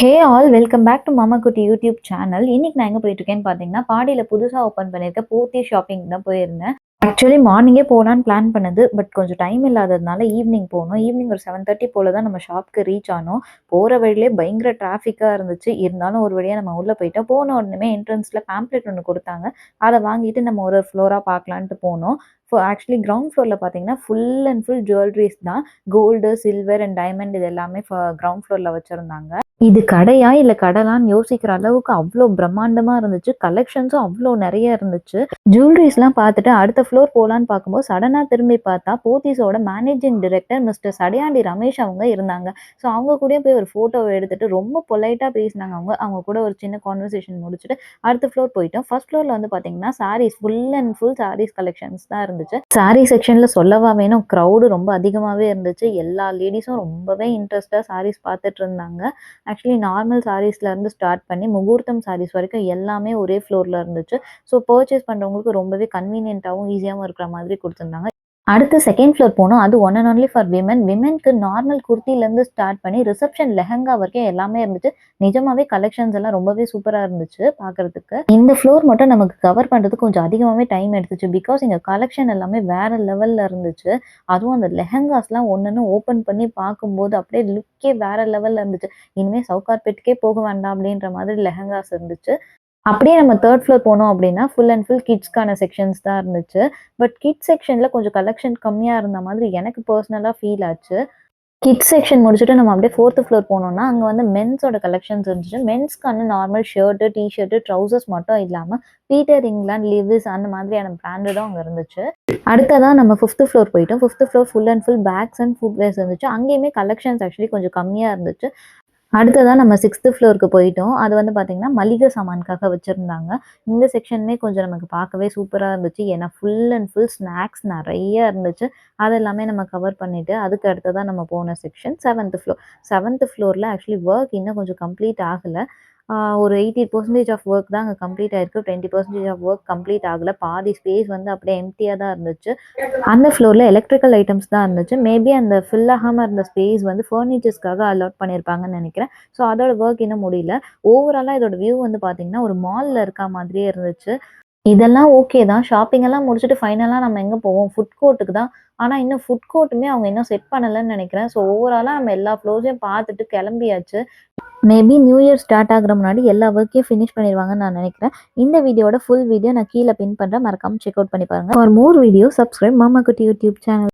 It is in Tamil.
Hey all welcome back to Mama Kutti YouTube channel. இன்னைக்கு நான் எங்கே போயிட்டுருக்கேன்னு பார்த்தீங்கன்னா, பாடியில் புதுசாக ஓப்பன் பண்ணியிருக்க போத்தி ஷாப்பிங் தான் போயிருந்தேன். ஆக்சுவலி மார்னிங்கே போகலான்னு பிளான் பண்ணது. பட் கொஞ்சம் டைம் இல்லாததுனால ஈவினிங் போனோம். ஈவினிங் ஒரு 7:30 போல தான் நம்ம ஷாப்புக்கு ரீச் ஆனோம். போகிற வழியிலே பயங்கர டிராஃபிக்காக இருந்துச்சு. இருந்தாலும் ஒரு வழியாக நம்ம உள்ளே போயிட்டோம். போன உடனே என்ட்ரன்ஸில் பேம்ப்ளெட் ஒன்று கொடுத்தாங்க. அதை வாங்கிட்டு நம்ம ஒரு ஃப்ளோராக பார்க்கலான்ட்டு போனோம். ஆக்சுவலி கிரவுண்ட் ஃப்ளோரில் பார்த்தீங்கன்னா ஃபுல் அண்ட் ஃபுல் ஜுவல்லரிஸ் தான். கோல்டு, சில்வர் அண்ட் டைமண்ட் இது எல்லாமே கிரவுண்ட் ஃப்ளோரில் வச்சுருந்தாங்க. இது கடையா இல்ல கடலான்னு யோசிக்கிற அளவுக்கு அவ்ளோ பிரம்மாண்டமா இருந்துச்சு. கலெக்ஷன்ஸும் அவ்ளோ நெறைய இருந்துச்சு. ஜுவல்லரீஸ்லாம் பார்த்துட்டு அடுத்த ஃப்ளோர் போலான்னு பார்க்கும்போது, சடனா திரும்பி பார்த்தா போத்தீஸோட managing director mister Sadaiyandi Ramesh அவங்க இருந்தாங்க. ஸோ அவங்க கூடயும் போய் ஒரு ஃபோட்டோவ எடுத்துட்டு ரொம்ப பொலைட்டா பேசினாங்க அவங்க. அவங்க கூட ஒரு சின்ன கான்வர்சேஷன் முடிச்சுட்டு அடுத்த ஃப்ளோர் போயிட்டோம். ஃபர்ஸ்ட் ஃப்ளோர்ல வந்து பார்த்தீங்கன்னா, saris full and full saris collections தான் இருந்துச்சு. சாரீ செக்ஷன்ல சொல்லவா வேணும், க்ரவுடு ரொம்ப அதிகமாவே இருந்துச்சு. எல்லா லேடீஸும் ரொம்பவே இன்ட்ரெஸ்ட்டா சாரீஸ் பார்த்துட்டு இருந்தாங்க. ஆக்சுவலி நார்மல் சாரீஸ்லேருந்து ஸ்டார்ட் பண்ணி முகூர்த்தம் சாரீஸ் வரைக்கும் எல்லாமே ஒரே ஃப்ளோரில் இருந்துச்சு. ஸோ பர்ச்சேஸ் பண்ணுறவங்களுக்கு ரொம்பவே கன்வீனியன்ட்டாகவும் ஈஸியாகவும் இருக்கிற மாதிரி கொடுத்துருந்தாங்க. அடுத்து செகண்ட் ஃப்ளோர் போனோம். அது one and only for women. விமென்க்கு நார்மல் குர்த்திலேருந்து ஸ்டார்ட் பண்ணி ரிசப்ஷன் லெஹங்கா வரைக்கும் எல்லாமே இருந்துச்சு. நிஜமாவே கலெக்ஷன்ஸ் எல்லாம் ரொம்பவே சூப்பராக இருந்துச்சு பார்க்கறதுக்கு. இந்த ஃப்ளோர் மட்டும் நமக்கு கவர் பண்ணுறதுக்கு கொஞ்சம் அதிகமாகவே டைம் எடுத்துச்சு. பிகாஸ் இங்கே கலெக்ஷன் எல்லாமே வேற லெவலில் இருந்துச்சு. அதுவும் அந்த லெஹங்காஸ்லாம் ஒன்று ஓப்பன் பண்ணி பார்க்கும்போது அப்படியே லுக்கே வேற லெவலில் இருந்துச்சு. இனிமேல் சவுகார்பேட்டுக்கே போக வேண்டாம் அப்படின்ற மாதிரி லெஹங்காஸ் இருந்துச்சு. அப்படியே நம்ம தேர்ட் ஃப்ளோர் போனோம் அப்படின்னா, ஃபுல் அண்ட் ஃபுல் கிட்ஸ்க்கான செக்ஷன்ஸ் தான் இருந்துச்சு. பட் கிட்ஸ் செக்ஷன்ல கொஞ்சம் கலெக்ஷன் கம்மியா இருந்த மாதிரி எனக்கு பர்சனலா ஃபீல் ஆச்சு. கிட்ஸ் செக்ஷன் முடிச்சுட்டு நம்ம அப்படியே ஃபோர்த் ஃப்ளோர் போனோம்னா, அங்க வந்து மென்ஸோட கலெக்ஷன்ஸ் இருந்துச்சு. மென்ஸ்க்கான normal shirt, T shirt, trousers மட்டும் இல்லாம, பீட்டர் இங்கிலாந்து, லிவிஸ் அந்த மாதிரியான பிராண்டடும் அங்க இருந்துச்சு. அடுத்ததா நம்ம 5த் ஃப்ளோர் போயிட்டோம். Fifth floor full and full backs and footwears இருந்துச்சு. அங்கேயுமே கலெக்ஷன்ஸ் ஆக்சுவலி கொஞ்சம் கம்மியா இருந்துச்சு. அடுத்ததா நம்ம 6த் ஃப்ளோருக்கு போயிட்டோம். அது வந்து பார்த்தீங்கன்னா, மளிகை சாமானுக்காக வச்சிருந்தாங்க. இந்த செக்ஷனுமே கொஞ்சம் நமக்கு பார்க்கவே சூப்பரா இருந்துச்சு. ஏன்னா, ஃபுல் அண்ட் ஃபுல் ஸ்நாக்ஸ் நெறைய இருந்துச்சு. அது எல்லாமே நம்ம கவர் பண்ணிட்டு, அதுக்கு அடுத்ததா நம்ம போன செக்ஷன் 7த் ஃப்ளோர். 7த் ஃப்ளோர்ல ஆக்சுவலி ஒர்க் இன்னும் கொஞ்சம் கம்ப்ளீட் ஆகல. ஒரு 80% ஆஃப் ஒர்க் தான் அங்க கம்ப்ளீட் ஆயிருக்கு. 20% ஆஃப் ஒர்க் கம்ப்ளீட் ஆகல. பாதி ஸ்பேஸ் வந்து அப்படியே எம்ப்டியா தான் இருந்துச்சு. அந்த ஃப்ளோர்ல எலக்ட்ரிக்கல் ஐட்டம்ஸ் தான் இருந்துச்சு. மேபி அந்த ஃபில் ஆகாம இருந்த ஸ்பேஸ் வந்து ஃபர்னிச்சர்ஸ்க்காக அலாட் பண்ணியிருப்பாங்கன்னு நெனைக்கிறேன். ஸோ அதோட ஒர்க் இன்னும் முடியல. ஓவராலா இதோட வியூ வந்து பார்த்தீங்கன்னா, ஒரு மால்ல இருக்கா மாதிரியே இருந்துச்சு. இதெல்லாம் ஓகே தான். ஷாப்பிங் எல்லாம் முடிச்சுட்டு ஃபைனலா நம்ம எங்க போவோம்? ஃபுட் கோர்ட்டுக்கு தான். ஆனா இன்னும் ஃபுட் கோர்ட்டுமே அவங்க இன்னும் செட் பண்ணலன்னு நெனைக்கிறேன். ஸோ ஓவராலா நம்ம எல்லா ஃப்ளோர்ஸையும் பார்த்துட்டு கெளம்பியாச்சு. மேபி நியூ இயர் ஸ்டார்ட் ஆகுற முன்னாடி எல்லா ஒர்க்கையும் ஃபினிஷ் பண்ணிருவாங்கன்னு நான் நெனைக்கிறேன். இந்த வீடியோட ஃபுல் வீடியோ நான் கீழ பின் பண்றேன். மறக்காம செக் அவுட் பண்ணி பாருங்க. ஃபார் மோர் வீடியோஸ் சப்ஸ்கிரைப் மாமா குட்டி யூடியூப் சேனல்.